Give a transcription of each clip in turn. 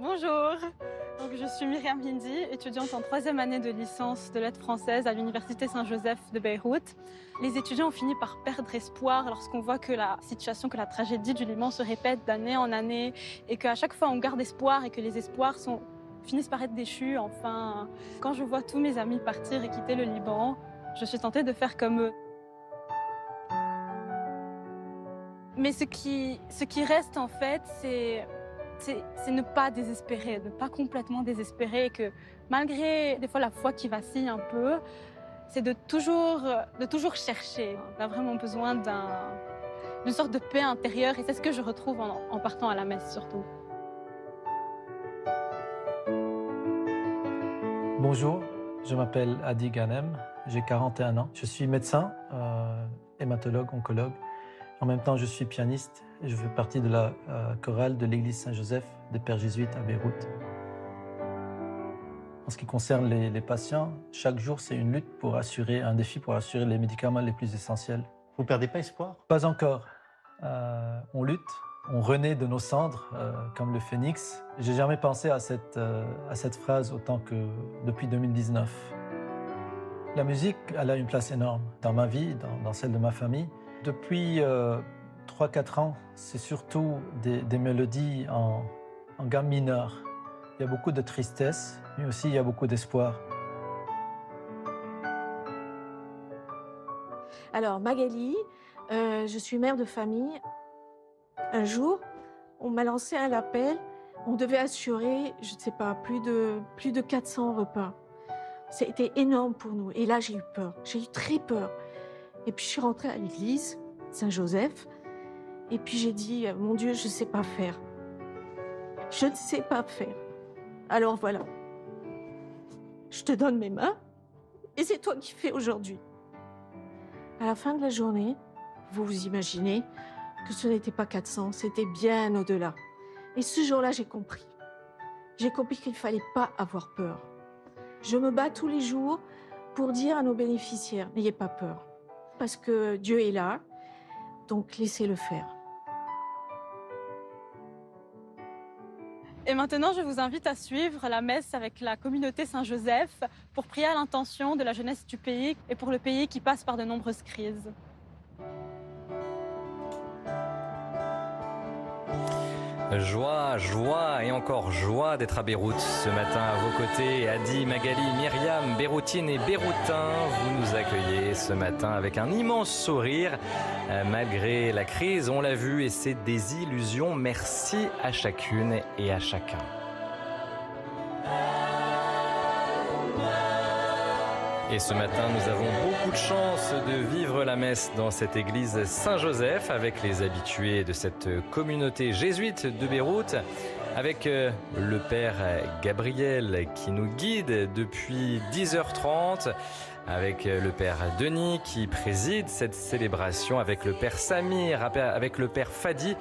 Bonjour, donc, je suis Myriam Hindi, étudiante en 3e année de licence de lettres françaises à l'Université Saint-Joseph de Beyrouth. Les étudiants ont fini par perdre espoir lorsqu'on voit que la situation, que la tragédie du Liban se répète d'année en année et qu'à chaque fois on garde espoir et que les espoirs finissent par être déchus. Enfin, quand je vois tous mes amis partir et quitter le Liban, je suis tentée de faire comme eux. Mais ce qui reste en fait, c'est ne pas désespérer, ne pas complètement désespérer, et que malgré des fois la foi qui vacille un peu, c'est de toujours chercher. On a vraiment besoin d'une sorte de paix intérieure et c'est ce que je retrouve en partant à la messe surtout. Bonjour, je m'appelle Adi Ghanem, j'ai 41 ans. Je suis médecin, hématologue, oncologue. En même temps, je suis pianiste et je fais partie de la chorale de l'église Saint-Joseph des Pères Jésuites à Beyrouth. En ce qui concerne les patients, chaque jour, c'est une lutte un défi pour assurer les médicaments les plus essentiels. Vous perdez pas espoir? Pas encore. On lutte, on renaît de nos cendres comme le phénix. J'ai jamais pensé à cette phrase autant que depuis 2019. La musique, elle a une place énorme dans ma vie, dans celle de ma famille. Depuis 3-4 ans, c'est surtout des mélodies en gamme mineure. Il y a beaucoup de tristesse, mais aussi il y a beaucoup d'espoir. Alors, Magali, je suis mère de famille. Un jour, on m'a lancé un appel. On devait assurer, je ne sais pas, plus de 400 repas. C'était énorme pour nous. Et là, j'ai eu peur. J'ai eu très peur. Et puis, je suis rentrée à l'église Saint-Joseph. Et puis, j'ai dit, mon Dieu, je ne sais pas faire. Je ne sais pas faire. Alors, voilà. Je te donne mes mains. Et c'est toi qui fais aujourd'hui. À la fin de la journée, vous vous imaginez que ce n'était pas 400, c'était bien au-delà. Et ce jour-là, j'ai compris. J'ai compris qu'il ne fallait pas avoir peur. Je me bats tous les jours pour dire à nos bénéficiaires, n'ayez pas peur. Parce que Dieu est là, donc laissez-le faire. Et maintenant, je vous invite à suivre la messe avec la communauté Saint-Joseph pour prier à l'intention de la jeunesse du pays et pour le pays qui passe par de nombreuses crises. Joie, joie et encore joie d'être à Beyrouth ce matin à vos côtés. Adi, Magali, Myriam, Beyrouthine et Beyroutin, vous nous accueillez ce matin avec un immense sourire. Malgré la crise, on l'a vu, et ses désillusions, merci à chacune et à chacun. Et ce matin, nous avons beaucoup de chance de vivre la messe dans cette église Saint-Joseph avec les habitués de cette communauté jésuite de Beyrouth, avec le père Gabriel qui nous guide depuis 10h30, avec le père Denis qui préside cette célébration, avec le père Samir, avec le père Fadi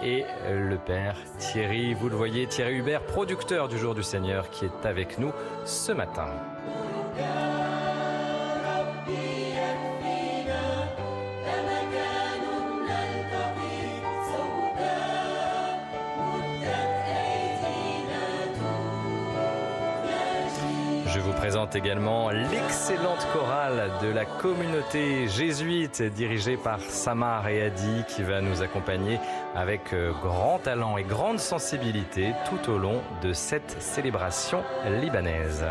et le père Thierry, vous le voyez, Thierry Hubert, producteur du Jour du Seigneur, qui est avec nous ce matin. Je vous présente également l'excellente chorale de la communauté jésuite dirigée par Samar et Adi qui va nous accompagner avec grand talent et grande sensibilité tout au long de cette célébration libanaise.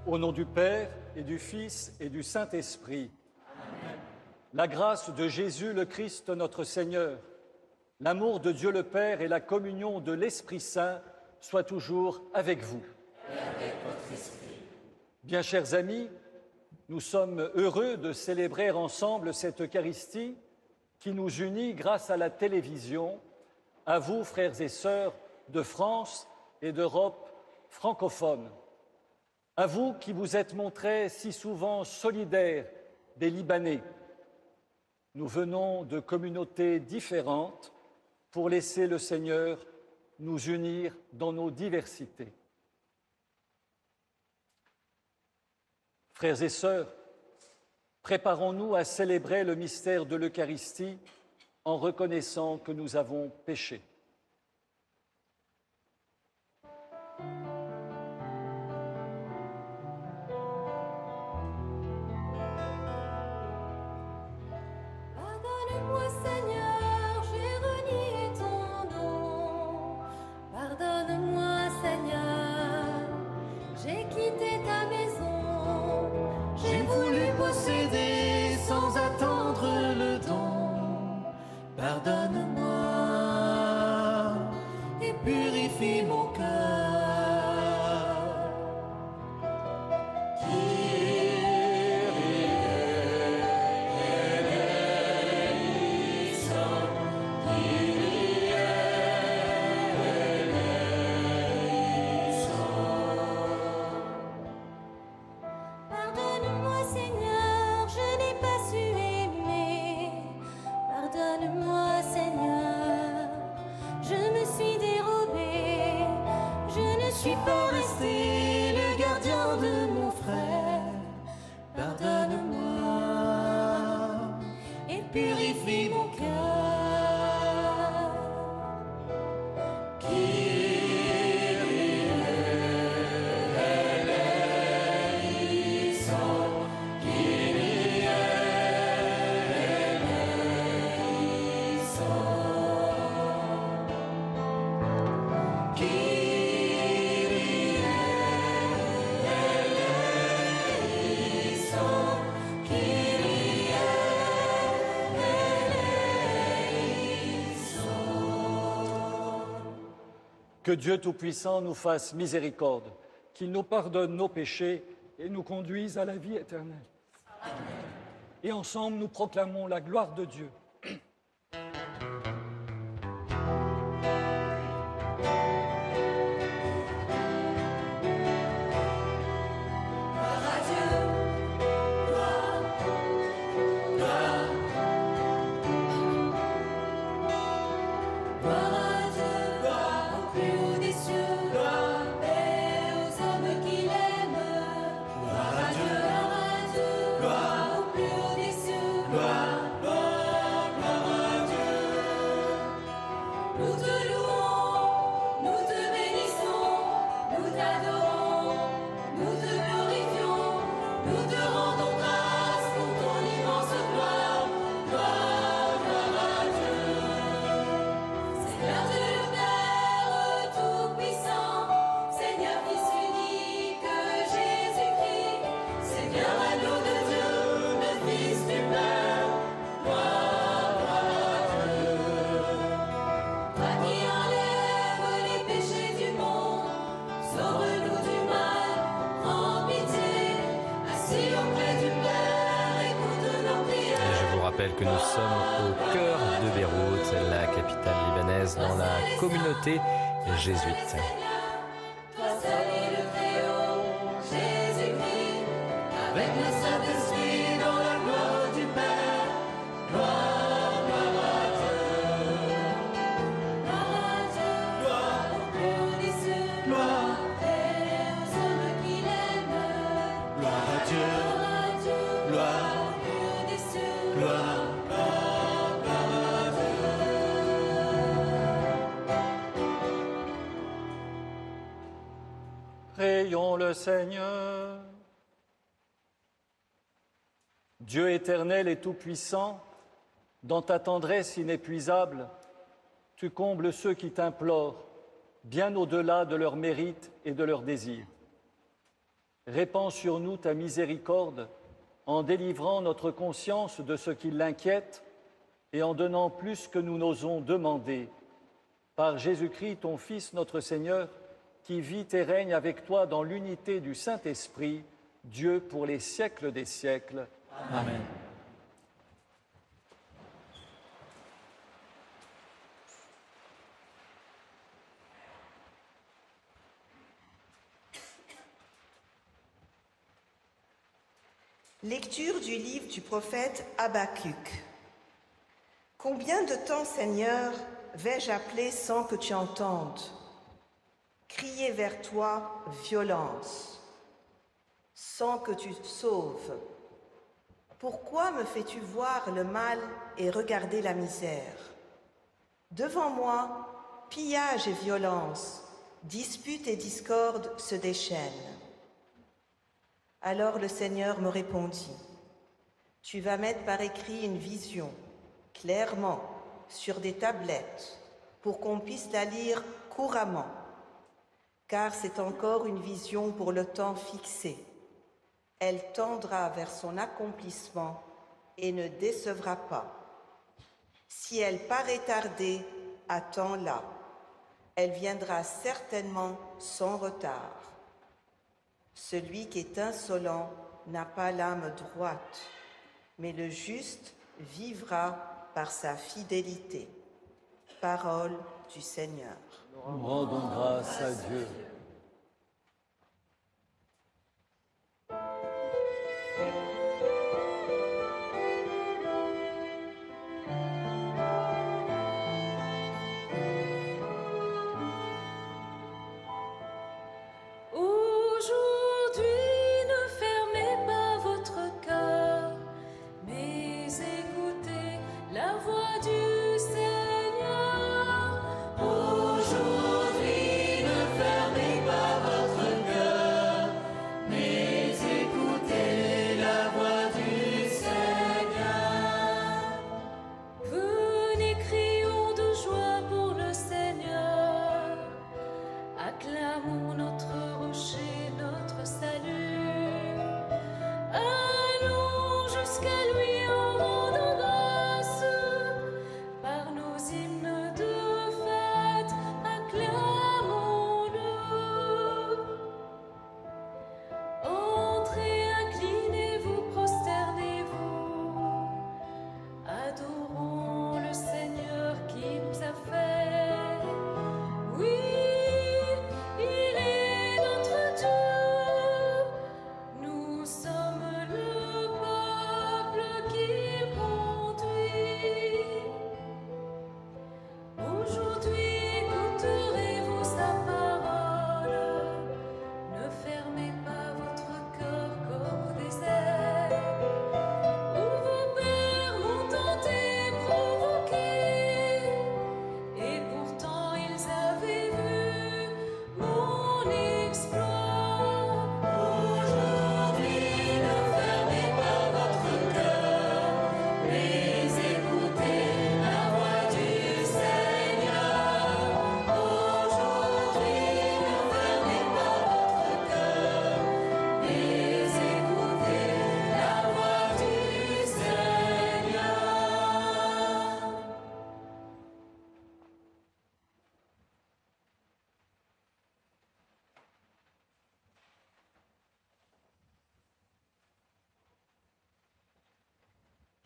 Au nom du Père et du Fils et du Saint-Esprit. Amen. la grâce de Jésus le Christ notre Seigneur, l'amour de Dieu le Père et la communion de l'Esprit Saint soient toujours avec vous. Et avec votre esprit. Bien chers amis, nous sommes heureux de célébrer ensemble cette Eucharistie qui nous unit grâce à la télévision, à vous, frères et sœurs de France et d'Europe francophone, à vous qui vous êtes montrés si souvent solidaires des Libanais. Nous venons de communautés différentes pour laisser le Seigneur nous unir dans nos diversités. Frères et sœurs, préparons-nous à célébrer le mystère de l'Eucharistie en reconnaissant que nous avons péché. Pardonne-moi, Seigneur, j'ai renié ton nom. Pardonne-moi, Seigneur, j'ai quitté ta maison. J'ai voulu posséder sans attendre le don. Pardonne-moi et purifie mon cœur. Pardonne-moi, Seigneur, je n'ai pas su aimer. Pardonne-moi, Seigneur, je me suis dérobée. Je ne suis pas Resté le gardien de mon frère. Pardonne-moi et purifie mon cœur. Que Dieu Tout-Puissant nous fasse miséricorde, qu'il nous pardonne nos péchés et nous conduise à la vie éternelle. Et ensemble, nous proclamons la gloire de Dieu. Que nous sommes au cœur de Beyrouth, la capitale libanaise, dans la communauté jésuite. Toi seul est le Très-Haut, Jésus-Christ, avec le Saint-Esprit dans la gloire du Père. Gloire, gloire à Dieu. Gloire à Dieu, gloire au plus haut des cieux. Gloire et aux hommes qui l'aiment. Gloire à Dieu, Gloire à Dieu, gloire, au plus haut des cieux. gloire. Prions le Seigneur. Dieu éternel et tout-puissant, dans ta tendresse inépuisable, tu combles ceux qui t'implorent, bien au-delà de leurs mérites et de leurs désirs. Répands sur nous ta miséricorde en délivrant notre conscience de ce qui l'inquiète et en donnant plus que nous n'osons demander. Par Jésus-Christ, ton Fils, notre Seigneur, qui vit et règne avec toi dans l'unité du Saint-Esprit, Dieu pour les siècles des siècles. Amen. Lecture du livre du prophète Habakkuk. Combien de temps, Seigneur, vais-je appeler sans que tu entendes? Crier vers toi violence, sans que tu sauves. Pourquoi me fais-tu voir le mal et regarder la misère? Devant moi, pillage et violence, dispute et discorde se déchaînent. Alors le Seigneur me répondit, « Tu vas mettre par écrit une vision, clairement, sur des tablettes, pour qu'on puisse la lire couramment, car c'est encore une vision pour le temps fixé. Elle tendra vers son accomplissement et ne décevra pas. Si elle paraît tarder, attends-la. Elle viendra certainement sans retard. Celui qui est insolent n'a pas l'âme droite, mais le juste vivra par sa fidélité. » Parole du Seigneur. Nous rendons grâce à Dieu.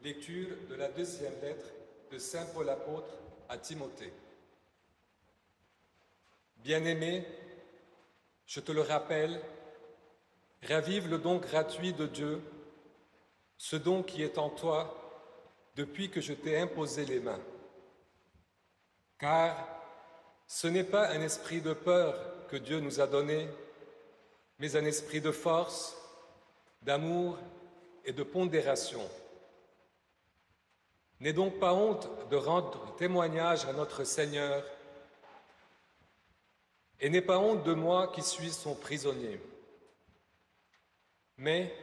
Lecture de la deuxième lettre de Saint Paul apôtre à Timothée. Bien-aimé, je te le rappelle, ravive le don gratuit de Dieu, ce don qui est en toi depuis que je t'ai imposé les mains. Car ce n'est pas un esprit de peur que Dieu nous a donné, mais un esprit de force, d'amour et de pondération. N'aie donc pas honte de rendre témoignage à notre Seigneur, et n'aie pas honte de moi qui suis son prisonnier. Mais,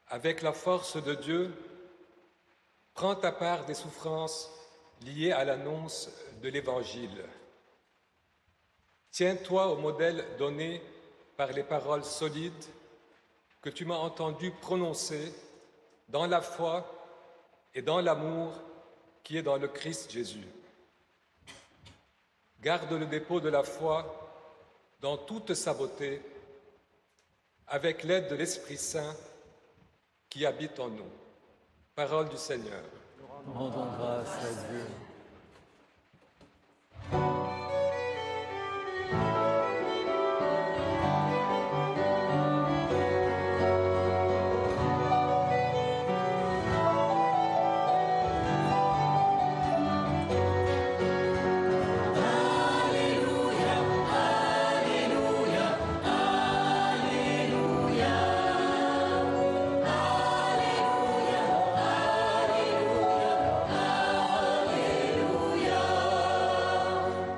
avec la force de Dieu, prends ta part des souffrances liées à l'annonce de l'Évangile. Tiens-toi au modèle donné par les paroles solides, que tu m'as entendu prononcer dans la foi et dans l'amour qui est dans le Christ Jésus. Garde le dépôt de la foi dans toute sa beauté, avec l'aide de l'Esprit Saint qui habite en nous. Parole du Seigneur. Rendons grâce à Dieu.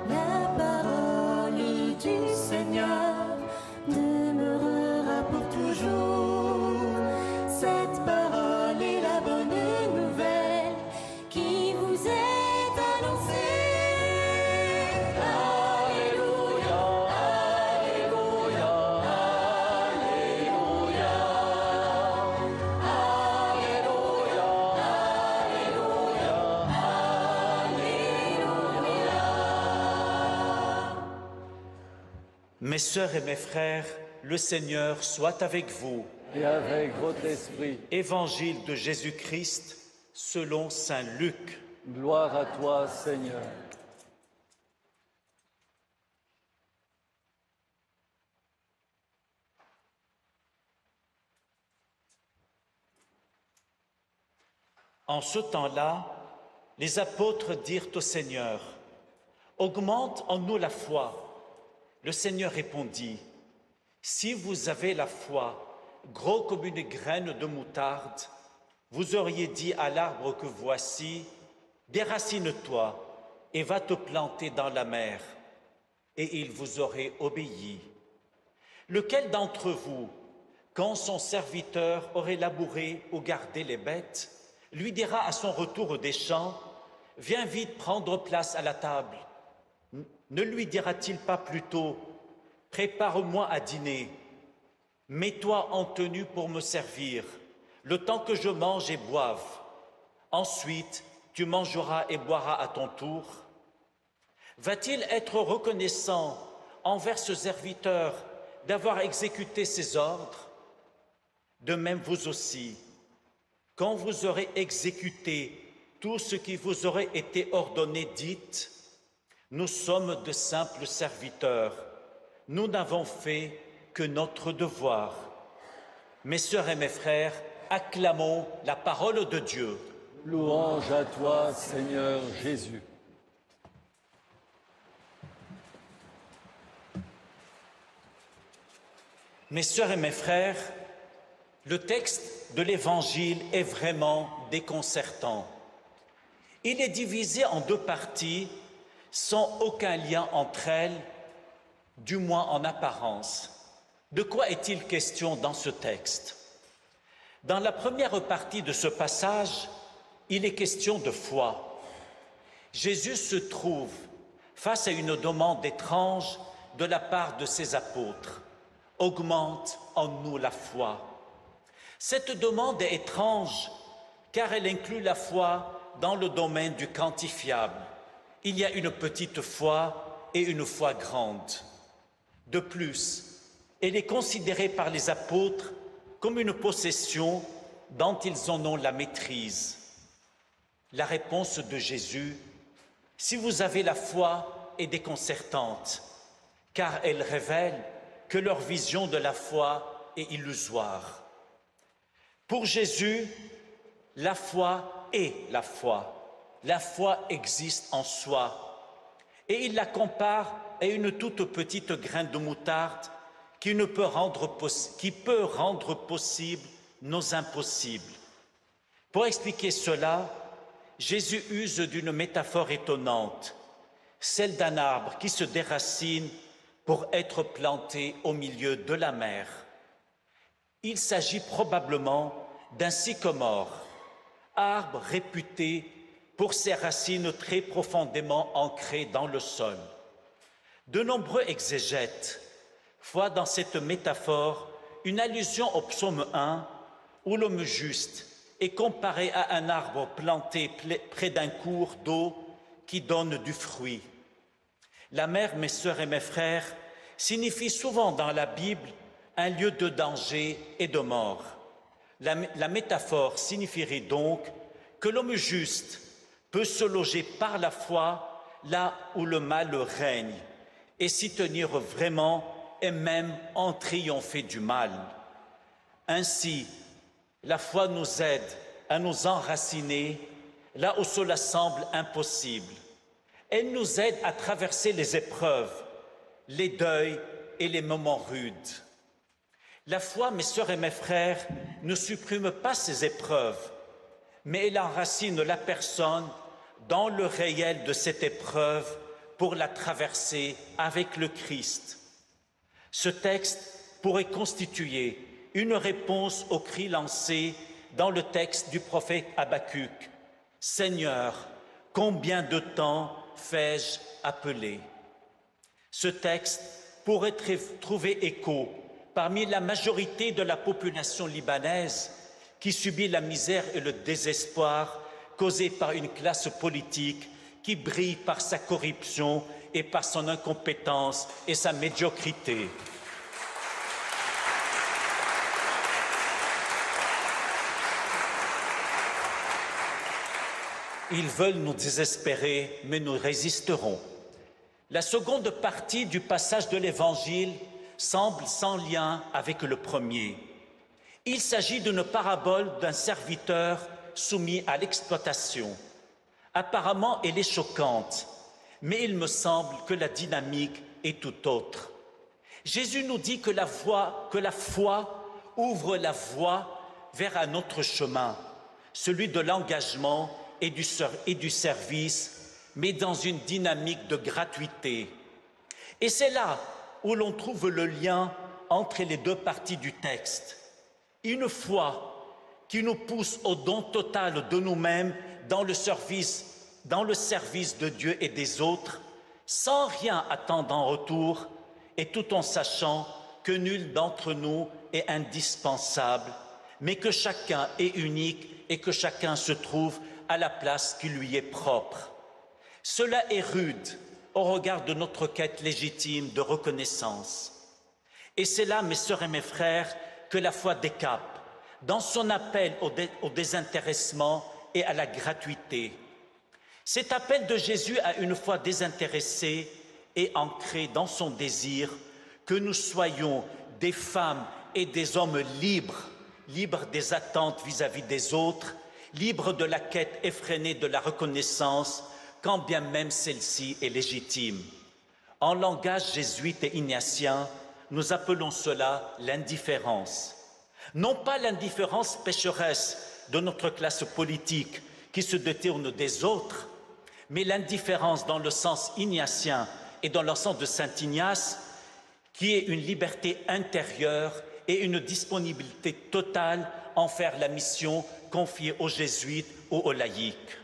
La parole du Seigneur demeurera pour toujours. Cette parole est la bonne nouvelle qui vous est annoncée. Alléluia, Alléluia, Alléluia, Alléluia, Alléluia. Mes sœurs et mes frères, le Seigneur soit avec vous. Et avec votre esprit, Évangile de Jésus-Christ selon saint Luc. gloire à toi, Seigneur. En ce temps-là, les apôtres dirent au Seigneur, « Augmente en nous la foi. » Le Seigneur répondit, « Si vous avez la foi, gros comme une graine de moutarde, vous auriez dit à l'arbre que voici, « Déracine-toi et va te planter dans la mer. » Et il vous aurait obéi. Lequel d'entre vous, quand son serviteur aurait labouré ou gardé les bêtes, lui dira à son retour des champs, « Viens vite prendre place à la table » Ne lui dira-t-il pas plutôt, « Prépare-moi à dîner, mets-toi en tenue pour me servir, le temps que je mange et boive. Ensuite, tu mangeras et boiras à ton tour. » Va-t-il être reconnaissant envers ce serviteur d'avoir exécuté ses ordres? De même vous aussi, quand vous aurez exécuté tout ce qui vous aurait été ordonné, dites, « Nous sommes de simples serviteurs, nous n'avons fait que notre devoir. » Mes sœurs et mes frères, acclamons la parole de Dieu. Louange à toi, Seigneur Jésus. Mes sœurs et mes frères, le texte de l'Évangile est vraiment déconcertant. Il est divisé en deux parties, sans aucun lien entre elles, du moins en apparence. De quoi est-il question dans ce texte? Dans la première partie de ce passage, il est question de foi. Jésus se trouve face à une demande étrange de la part de ses apôtres. « Augmente en nous la foi ». Cette demande est étrange car elle inclut la foi dans le domaine du quantifiable. Il y a une petite foi et une foi grande. De plus, elle est considérée par les apôtres comme une possession dont ils en ont la maîtrise. La réponse de Jésus, « Si vous avez la foi » est déconcertante, car elle révèle que leur vision de la foi est illusoire. Pour Jésus, la foi est la foi. La foi existe en soi. Et il la compare à une toute petite graine de moutarde qui peut rendre possible nos impossibles. Pour expliquer cela, Jésus use d'une métaphore étonnante, celle d'un arbre qui se déracine pour être planté au milieu de la mer. Il s'agit probablement d'un sycomore, arbre réputé pour ses racines très profondément ancrées dans le sol. De nombreux exégètes voient dans cette métaphore une allusion au psaume 1 où l'homme juste est comparé à un arbre planté près d'un cours d'eau qui donne du fruit. La mer, mes sœurs et mes frères, signifie souvent dans la Bible un lieu de danger et de mort. La métaphore signifierait donc que l'homme juste peut se loger par la foi là où le mal règne et s'y tenir vraiment et même en triompher du mal. Ainsi, la foi nous aide à nous enraciner là où cela semble impossible. Elle nous aide à traverser les épreuves, les deuils et les moments rudes. La foi, mes sœurs et mes frères, ne supprime pas ces épreuves, mais elle enracine la personne dans le réel de cette épreuve pour la traverser avec le Christ. Ce texte pourrait constituer une réponse au cri lancé dans le texte du prophète Habacuc. « Seigneur, combien de temps fais-je appeler ?» Ce texte pourrait trouver écho parmi la majorité de la population libanaise qui subit la misère et le désespoir causés par une classe politique qui brille par sa corruption et par son incompétence et sa médiocrité. Ils veulent nous désespérer, mais nous résisterons. La seconde partie du passage de l'Évangile semble sans lien avec le premier. Il s'agit d'une parabole d'un serviteur soumis à l'exploitation. Apparemment, elle est choquante, mais il me semble que la dynamique est tout autre. Jésus nous dit que la foi ouvre la voie vers un autre chemin, celui de l'engagement et du service, mais dans une dynamique de gratuité. Et c'est là où l'on trouve le lien entre les deux parties du texte. Une foi qui nous pousse au don total de nous-mêmes dans le service de Dieu et des autres, sans rien attendre en retour et tout en sachant que nul d'entre nous est indispensable, mais que chacun est unique et que chacun se trouve à la place qui lui est propre. Cela est rude au regard de notre quête légitime de reconnaissance. Et c'est là, mes sœurs et mes frères, que la foi décape, dans son appel au désintéressement et à la gratuité. Cet appel de Jésus à une foi désintéressée est ancré dans son désir que nous soyons des femmes et des hommes libres, libres des attentes vis-à-vis des autres, libres de la quête effrénée de la reconnaissance, quand bien même celle-ci est légitime. En langage jésuite et ignatien, nous appelons cela l'indifférence. Non pas l'indifférence pécheresse de notre classe politique qui se détourne des autres, mais l'indifférence dans le sens ignatien et dans le sens de saint Ignace, qui est une liberté intérieure et une disponibilité totale envers la mission confiée aux jésuites ou aux laïcs.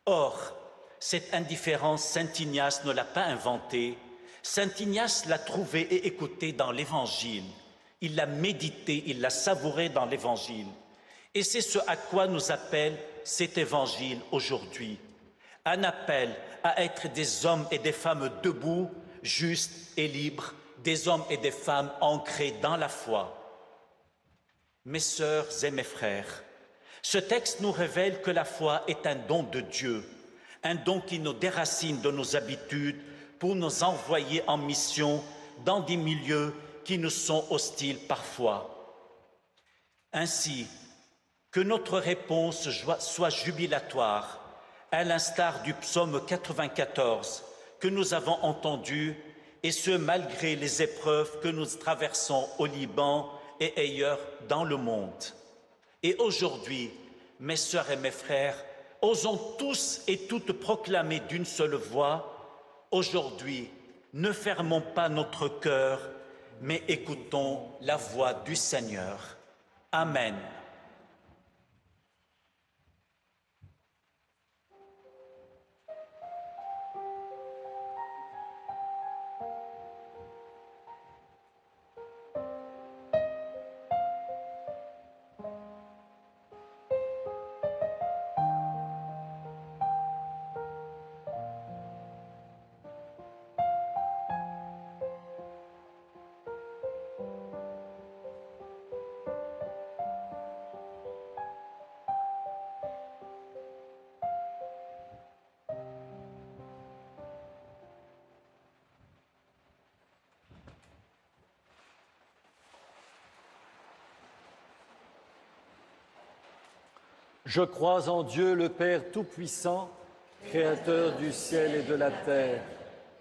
Or, cette indifférence, saint Ignace ne l'a pas inventée. Saint Ignace l'a trouvée et écoutée dans l'Évangile. Il l'a méditée, il l'a savourée dans l'Évangile. Et c'est ce à quoi nous appelle cet Évangile aujourd'hui. Un appel à être des hommes et des femmes debout, justes et libres, des hommes et des femmes ancrés dans la foi. Mes sœurs et mes frères, ce texte nous révèle que la foi est un don de Dieu, un don qui nous déracine de nos habitudes pour nous envoyer en mission dans des milieux qui nous sont hostiles parfois. Ainsi, que notre réponse soit jubilatoire, à l'instar du psaume 94 que nous avons entendu, et ce malgré les épreuves que nous traversons au Liban et ailleurs dans le monde. Et aujourd'hui, mes sœurs et mes frères, osons tous et toutes proclamer d'une seule voix, aujourd'hui, ne fermons pas notre cœur, mais écoutons la voix du Seigneur. Amen. Je crois en Dieu le Père Tout-Puissant, Créateur du ciel et de la terre,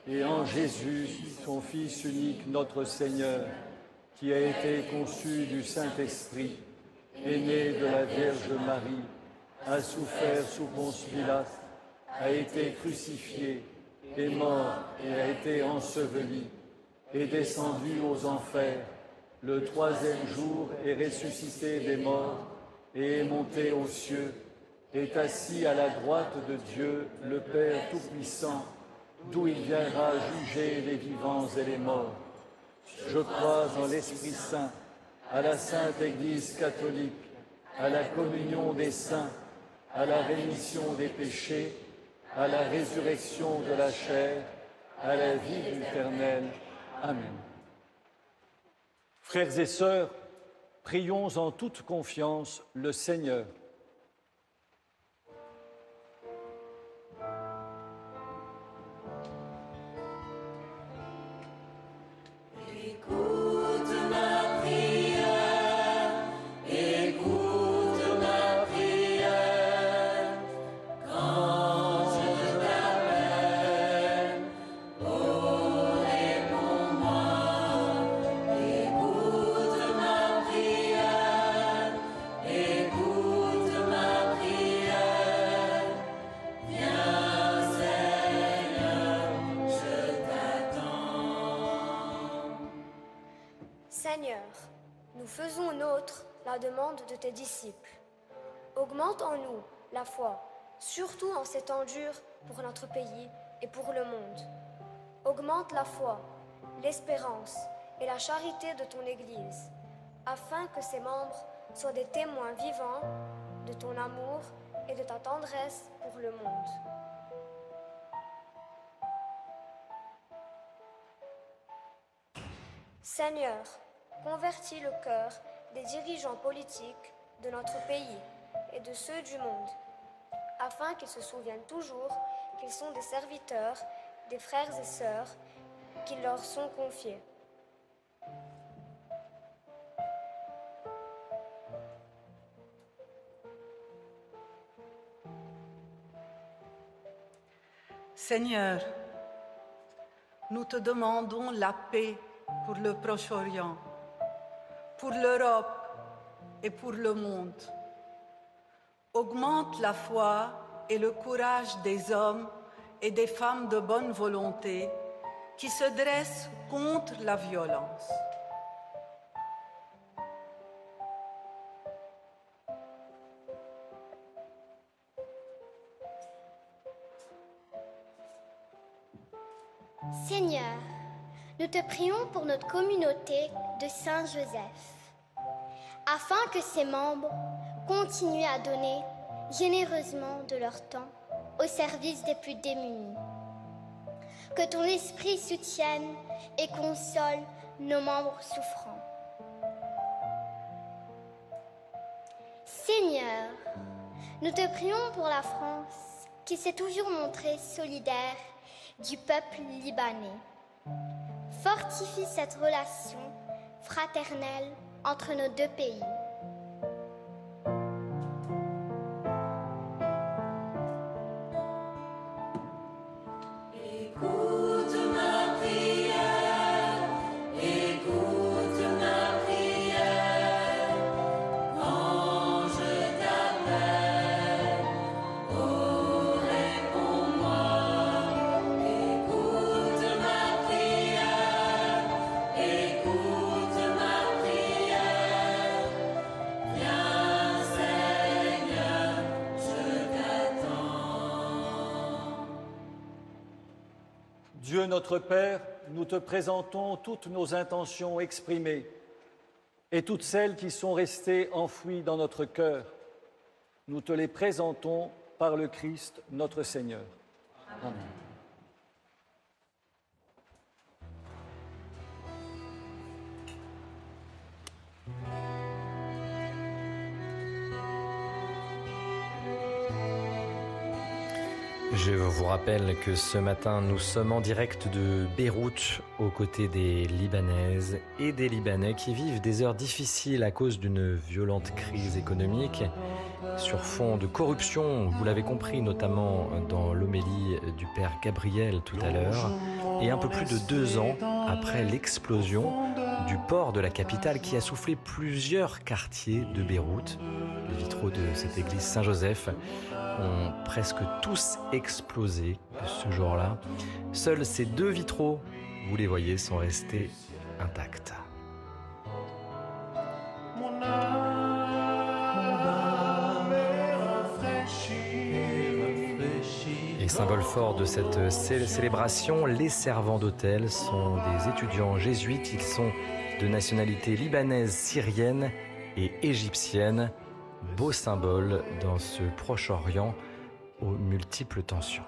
et en Jésus, son Fils unique, notre Seigneur, qui a été conçu du Saint-Esprit, est né de la Vierge Marie, a souffert sous Ponce Pilate, a été crucifié, est mort et a été enseveli, est descendu aux enfers, le troisième jour est ressuscité des morts et est monté aux cieux, est assis à la droite de Dieu, le Père Tout-Puissant, d'où il viendra juger les vivants et les morts. Je crois en l'Esprit Saint, à la Sainte Église catholique, à la communion des saints, à la rémission des péchés, à la résurrection de la chair, à la vie éternelle. Amen. Frères et sœurs, prions en toute confiance le Seigneur. Écoute ma prière, écoute ma prière, quand je t'appelle, oh réponds-moi. Écoute ma prière, écoute ma prière, viens Seigneur, je t'attends. Seigneur, nous faisons nôtre la demande de tes disciples. Augmente en nous la foi, surtout en ces temps durs pour notre pays et pour le monde. Augmente la foi, l'espérance et la charité de ton Église, afin que ses membres soient des témoins vivants de ton amour et de ta tendresse pour le monde. Seigneur, convertis le cœur des dirigeants politiques de notre pays et de ceux du monde, afin qu'ils se souviennent toujours qu'ils sont des serviteurs, des frères et sœurs qui leur sont confiés. Seigneur, nous te demandons la paix pour le Proche-Orient, pour l'Europe et pour le monde. Augmente la foi et le courage des hommes et des femmes de bonne volonté qui se dressent contre la violence. Seigneur, nous te prions pour notre communauté de Saint-Joseph, afin que ses membres continuent à donner généreusement de leur temps au service des plus démunis. Que ton esprit soutienne et console nos membres souffrants. Seigneur, nous te prions pour la France qui s'est toujours montrée solidaire du peuple libanais. Fortifie cette relation fraternelle entre nos deux pays. Écoute ma prière, écoute ma prière, quand je t'appelle, oh réponds-moi. Écoute ma prière, écoute ma prière, viens Seigneur, je t'attends. Dieu notre Père, nous te présentons toutes nos intentions exprimées et toutes celles qui sont restées enfouies dans notre cœur. Nous te les présentons par le Christ notre Seigneur. Amen. Je Je vous rappelle que ce matin, nous sommes en direct de Beyrouth, aux côtés des Libanaises et des Libanais qui vivent des heures difficiles à cause d'une violente crise économique sur fond de corruption, vous l'avez compris, notamment dans l'homélie du père Gabriel tout à l'heure, et un peu plus de 2 ans après l'explosion du port de la capitale qui a soufflé plusieurs quartiers de Beyrouth. Les vitraux de cette église Saint-Joseph ont presque tous explosé ce jour-là. Seuls ces 2 vitraux, vous les voyez, sont restés intacts. Et symbole fort de cette célébration, les servants d'hôtel sont des étudiants jésuites. Ils sont de nationalité libanaise, syrienne et égyptienne. Beau symbole dans ce Proche-Orient aux multiples tensions.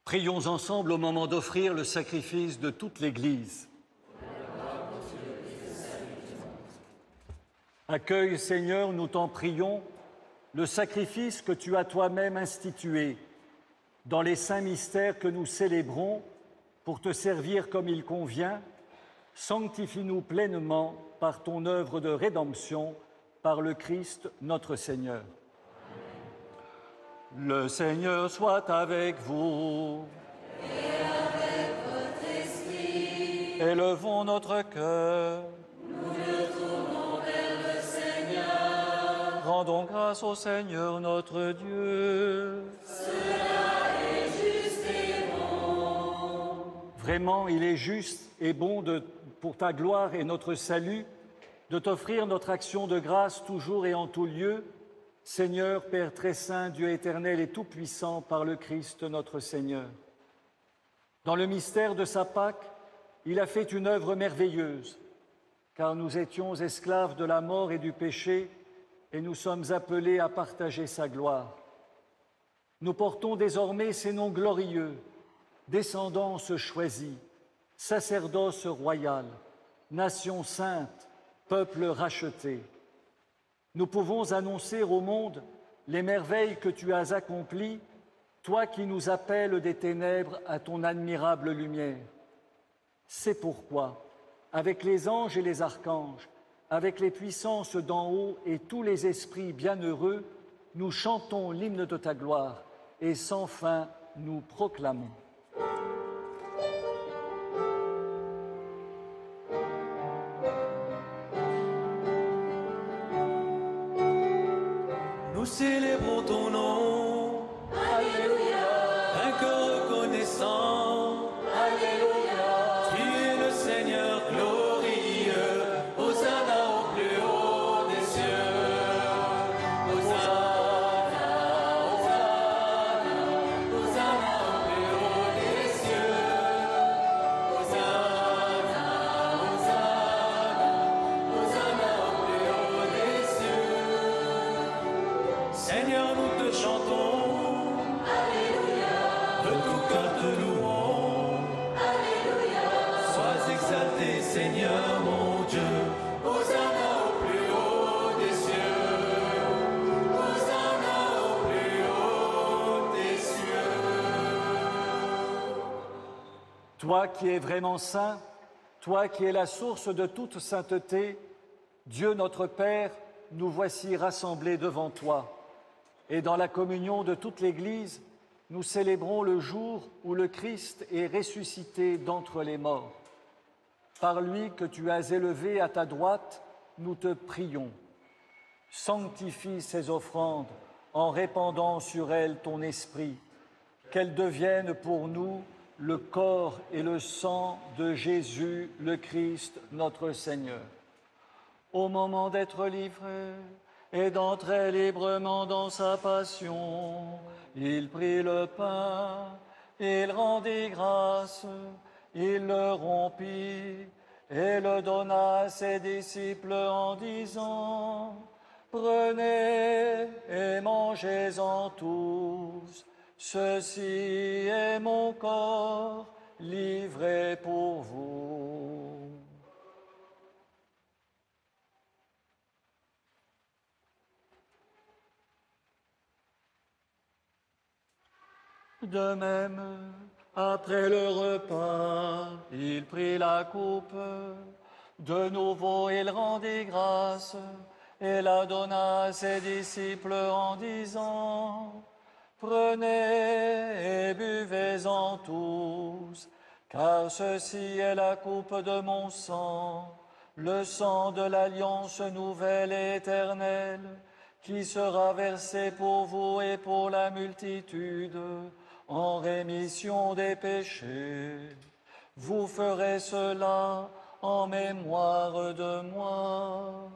Prions ensemble au moment d'offrir le sacrifice de toute l'Église. Accueille, Seigneur, nous t'en prions, le sacrifice que tu as toi-même institué dans les saints mystères que nous célébrons pour te servir comme il convient. Sanctifie-nous pleinement par ton œuvre de rédemption, par le Christ notre Seigneur. Le Seigneur soit avec vous. Et avec votre esprit. Élevons notre cœur. Nous le tournons vers le Seigneur. Rendons grâce au Seigneur notre Dieu. Cela est juste et bon. Vraiment, il est juste et bon pour ta gloire et notre salut de t'offrir notre action de grâce toujours et en tout lieu. Seigneur, Père très saint, Dieu éternel et tout-puissant, par le Christ notre Seigneur. Dans le mystère de sa Pâque, il a fait une œuvre merveilleuse, car nous étions esclaves de la mort et du péché, et nous sommes appelés à partager sa gloire. Nous portons désormais ces noms glorieux, descendance choisie, sacerdoce royal, nation sainte, peuple racheté. Nous pouvons annoncer au monde les merveilles que tu as accomplies, toi qui nous appelles des ténèbres à ton admirable lumière. C'est pourquoi, avec les anges et les archanges, avec les puissances d'en haut et tous les esprits bienheureux, nous chantons l'hymne de ta gloire et sans fin nous proclamons. Nous célébrons ton nom. Alléluia. Un cœur reconnaissant. Alléluia. Tu es le Seigneur glorieux. Hosanna au plus haut des cieux. Hosanna, Hosanna, Hosanna au plus haut des cieux. Hosanna, Hosanna, Hosanna au plus haut des cieux. Seigneur, nous te chantons. Alléluia. De tout cœur te louons. Alléluia. Sois exalté, Seigneur mon Dieu. Hosanna. Toi qui es vraiment saint, toi qui es la source de toute sainteté, Dieu notre Père, nous voici rassemblés devant toi. Et dans la communion de toute l'Église, nous célébrons le jour où le Christ est ressuscité d'entre les morts. Par lui que tu as élevé à ta droite, nous te prions. Sanctifie ces offrandes en répandant sur elles ton esprit, qu'elles deviennent pour nous le corps et le sang de Jésus le Christ, notre Seigneur. Au moment d'être livré et d'entrer librement dans sa passion, il prit le pain, il rendit grâce, il le rompit et le donna à ses disciples en disant: Prenez et mangez-en tous, ceci est mon corps livré pour vous. De même, après le repas, il prit la coupe. De nouveau, il rendit grâce et la donna à ses disciples en disant: Prenez et buvez-en tous, car ceci est la coupe de mon sang, le sang de l'alliance nouvelle et éternelle, qui sera versé pour vous et pour la multitude, en rémission des péchés. Vous ferez cela en mémoire de moi.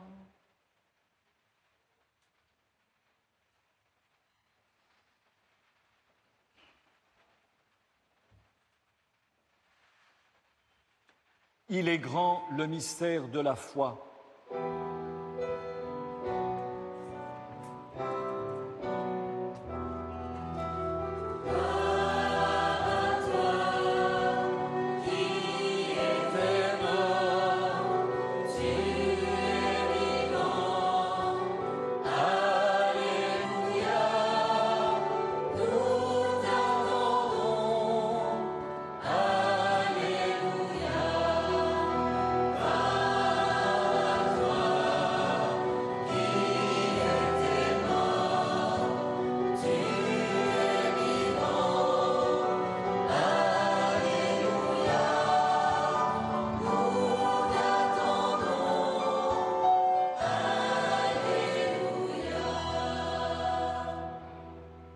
Il est grand le mystère de la foi.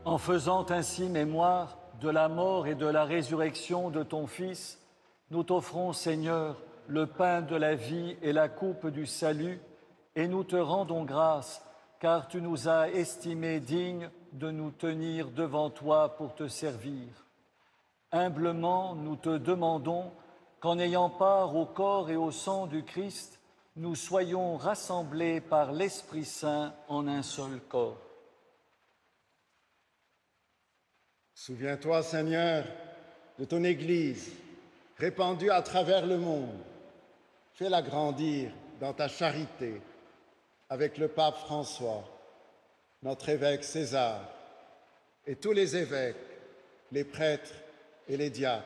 En faisant ainsi mémoire de la mort et de la résurrection de ton Fils, nous t'offrons, Seigneur, le pain de la vie et la coupe du salut, et nous te rendons grâce, car tu nous as estimés dignes de nous tenir devant toi pour te servir. Humblement, nous te demandons qu'en ayant part au corps et au sang du Christ, nous soyons rassemblés par l'Esprit Saint en un seul corps. Souviens-toi, Seigneur, de ton Église, répandue à travers le monde. Fais-la grandir dans ta charité avec le pape François, notre évêque César, et tous les évêques, les prêtres et les diacres.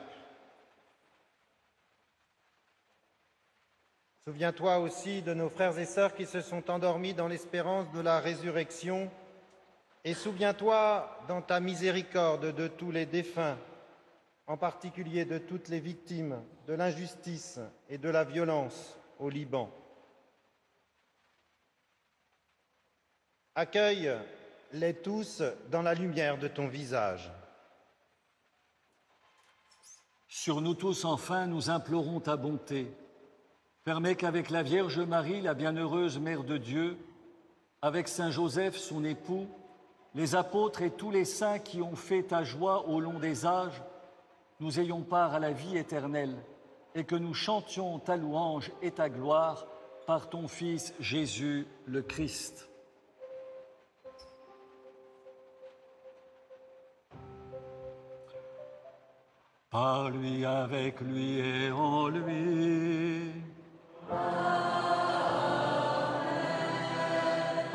Souviens-toi aussi de nos frères et sœurs qui se sont endormis dans l'espérance de la résurrection. Et souviens-toi dans ta miséricorde de tous les défunts, en particulier de toutes les victimes de l'injustice et de la violence au Liban. Accueille-les tous dans la lumière de ton visage. Sur nous tous, enfin, nous implorons ta bonté. Permets qu'avec la Vierge Marie, la bienheureuse Mère de Dieu, avec Saint Joseph, son époux, les apôtres et tous les saints qui ont fait ta joie au long des âges, nous ayons part à la vie éternelle et que nous chantions ta louange et ta gloire par ton Fils Jésus le Christ. Par lui, avec lui et en lui.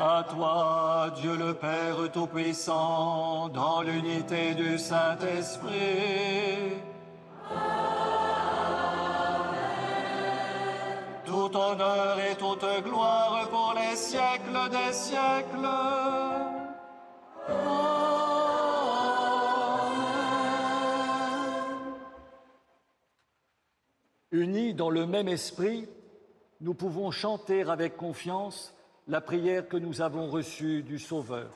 À toi, Dieu le Père Tout-Puissant, dans l'unité du Saint-Esprit. Amen. tout honneur et toute gloire pour les siècles des siècles. Unis dans le même esprit, nous pouvons chanter avec confiance la prière que nous avons reçue du Sauveur.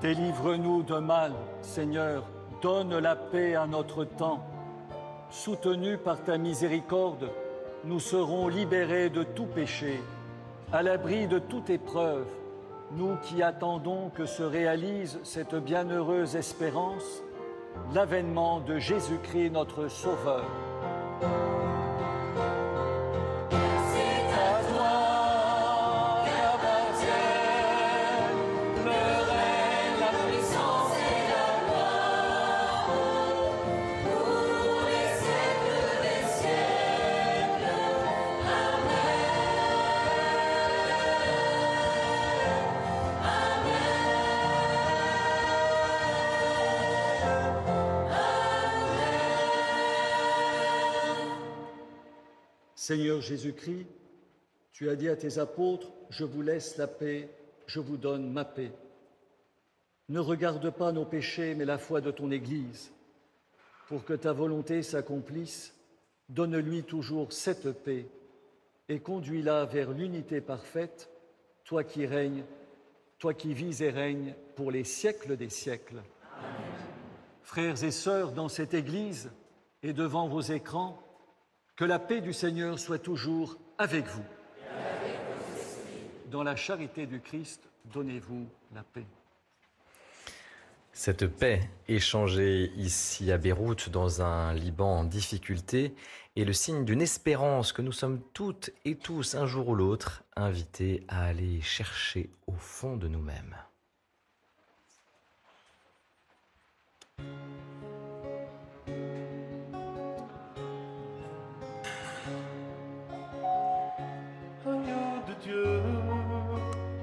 Délivre-nous de mal, Seigneur, donne la paix à notre temps. Soutenus par ta miséricorde, nous serons libérés de tout péché, à l'abri de toute épreuve, nous qui attendons que se réalise cette bienheureuse espérance, l'avènement de Jésus-Christ notre Sauveur. Seigneur Jésus-Christ, tu as dit à tes apôtres, « Je vous laisse la paix, je vous donne ma paix ». Ne regarde pas nos péchés, mais la foi de ton Église. Pour que ta volonté s'accomplisse, donne-lui toujours cette paix et conduis-la vers l'unité parfaite, toi qui règnes, toi qui vis et règnes pour les siècles des siècles. Amen. Frères et sœurs, dans cette Église et devant vos écrans, que la paix du Seigneur soit toujours avec vous. Et avec vos esprits. Dans la charité du Christ, donnez-vous la paix. Cette paix échangée ici à Beyrouth, dans un Liban en difficulté, est le signe d'une espérance que nous sommes toutes et tous, un jour ou l'autre, invités à aller chercher au fond de nous-mêmes.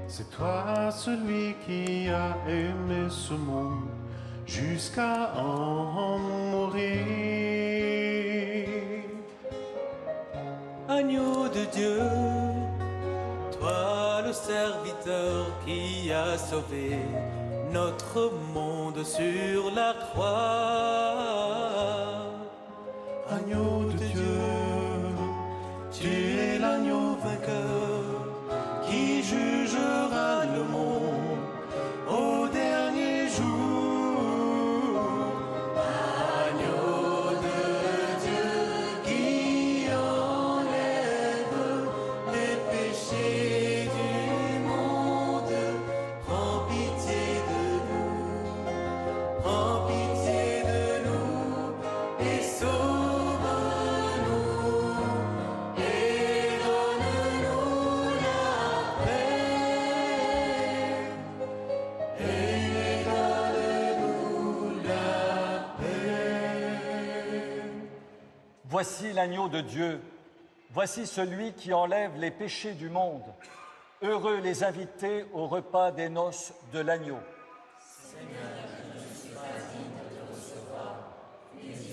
C'est toi celui qui a aimé ce monde jusqu'à en mourir. Agneau de Dieu, toi le serviteur qui a sauvé notre monde sur la croix. Agneau de Dieu, tu es l'agneau vainqueur qui jugera le monde au dernier jour. Agneau de Dieu qui enlève les péchés du monde, prends pitié de nous, prends pitié de nous et sauve-nous et donne-nous la paix. Et donne-nous la paix. Voici l'agneau de Dieu, voici celui qui enlève les péchés du monde. Heureux les invités au repas des noces de l'agneau. Seigneur, je ne suis pas digne de te recevoir, mais dis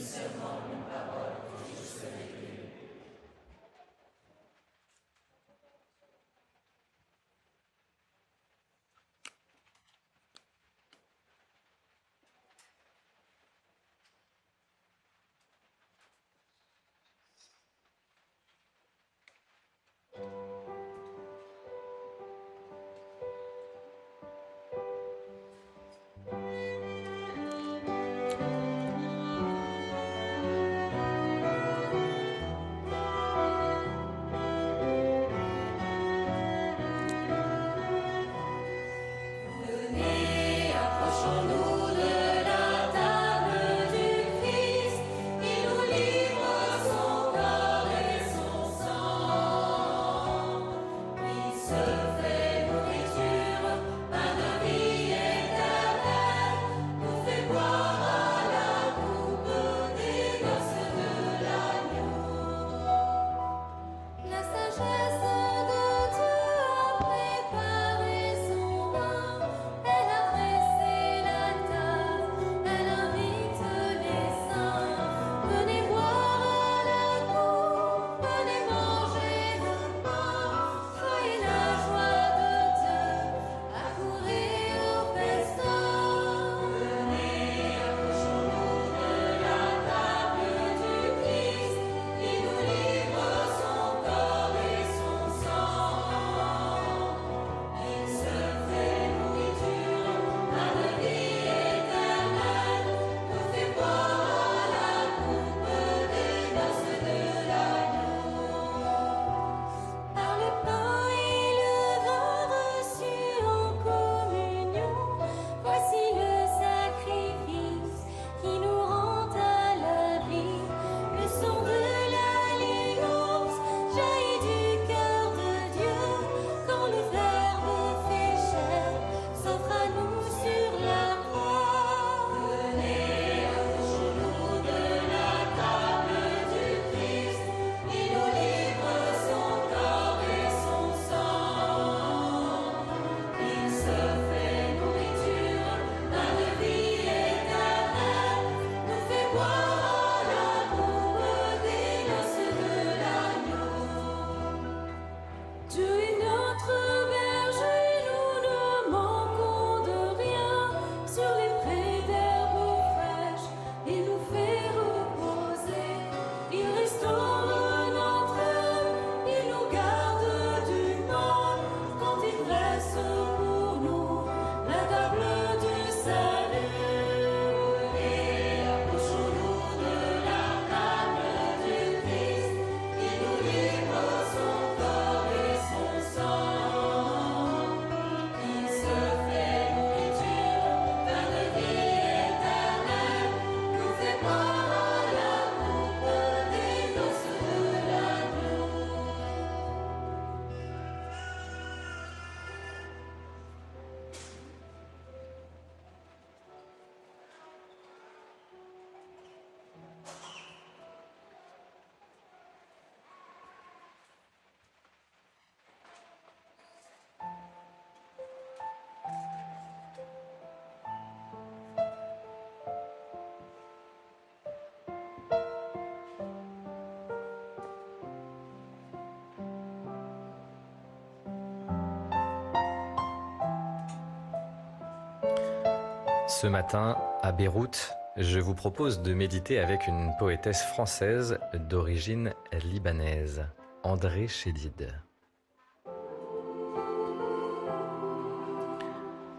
Ce matin, à Beyrouth, je vous propose de méditer avec une poétesse française d'origine libanaise, André Chédid.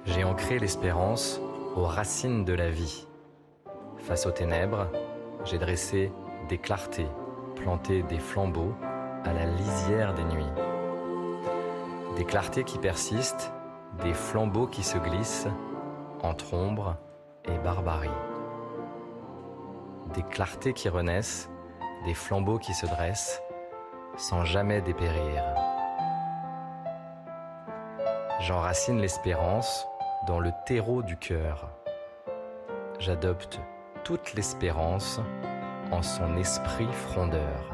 J'ai ancré l'espérance aux racines de la vie. Face aux ténèbres, j'ai dressé des clartés, planté des flambeaux à la lisière des nuits. Des clartés qui persistent, des flambeaux qui se glissent entre ombre et barbarie. Des clartés qui renaissent, des flambeaux qui se dressent, sans jamais dépérir. J'enracine l'espérance dans le terreau du cœur. J'adopte toute l'espérance en son esprit frondeur.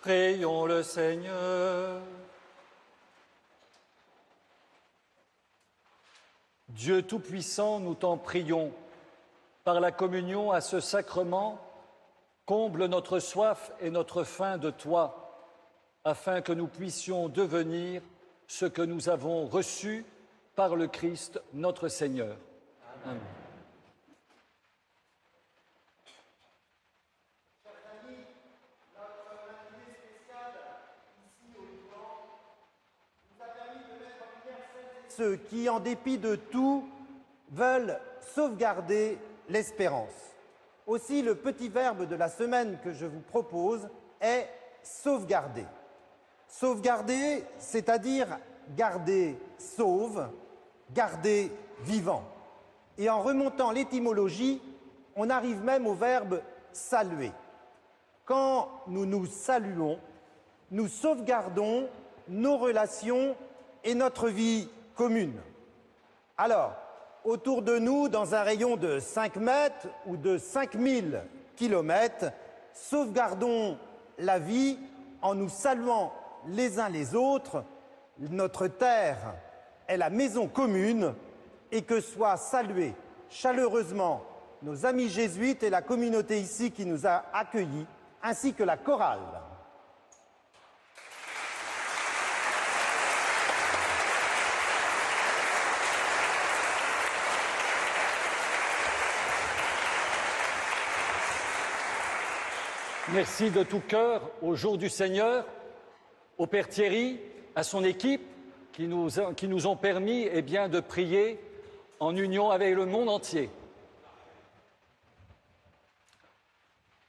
Prions le Seigneur. Dieu Tout-Puissant, nous t'en prions, par la communion à ce sacrement, comble notre soif et notre faim de toi, afin que nous puissions devenir ce que nous avons reçu par le Christ notre Seigneur. Amen. Ceux qui, en dépit de tout, veulent sauvegarder l'espérance. Aussi, le petit verbe de la semaine que je vous propose est sauvegarder. Sauvegarder, c'est-à-dire garder sauve, garder vivant. Et en remontant l'étymologie, on arrive même au verbe saluer. Quand nous nous saluons, nous sauvegardons nos relations et notre vie commune. Alors, autour de nous, dans un rayon de 5 mètres ou de 5000 kilomètres, sauvegardons la vie en nous saluant les uns les autres. Notre terre est la maison commune et que soient salués chaleureusement nos amis jésuites et la communauté ici qui nous a accueillis, ainsi que la chorale. Merci de tout cœur au Jour du Seigneur, au Père Thierry, à son équipe qui nous ont permis de prier en union avec le monde entier.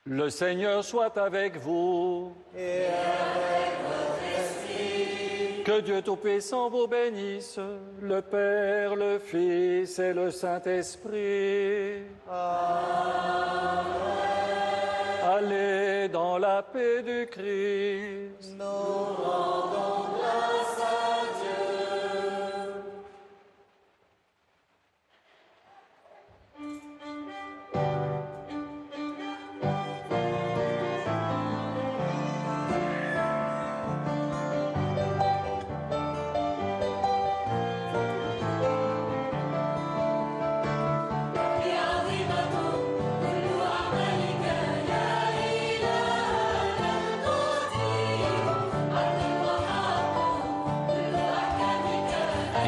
Le Seigneur soit avec vous. Et avec votre esprit. Que Dieu Tout-Puissant vous bénisse, le Père, le Fils et le Saint-Esprit. Amen. Allez dans la paix du Christ. Nous rendons grâce à Dieu. Amen.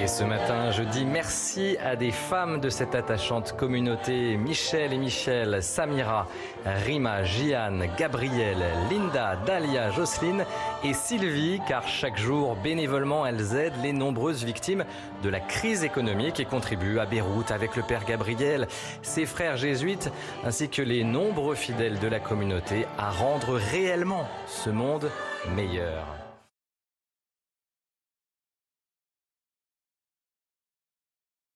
ce matin, je dis merci à des femmes de cette attachante communauté, Michel et Michel, Samira, Rima, Jiane, Gabrielle, Linda, Dalia, Jocelyne et Sylvie, car chaque jour, bénévolement, elles aident les nombreuses victimes de la crise économique et contribuent à Beyrouth avec le Père Gabriel, ses frères jésuites, ainsi que les nombreux fidèles de la communauté à rendre réellement ce monde meilleur.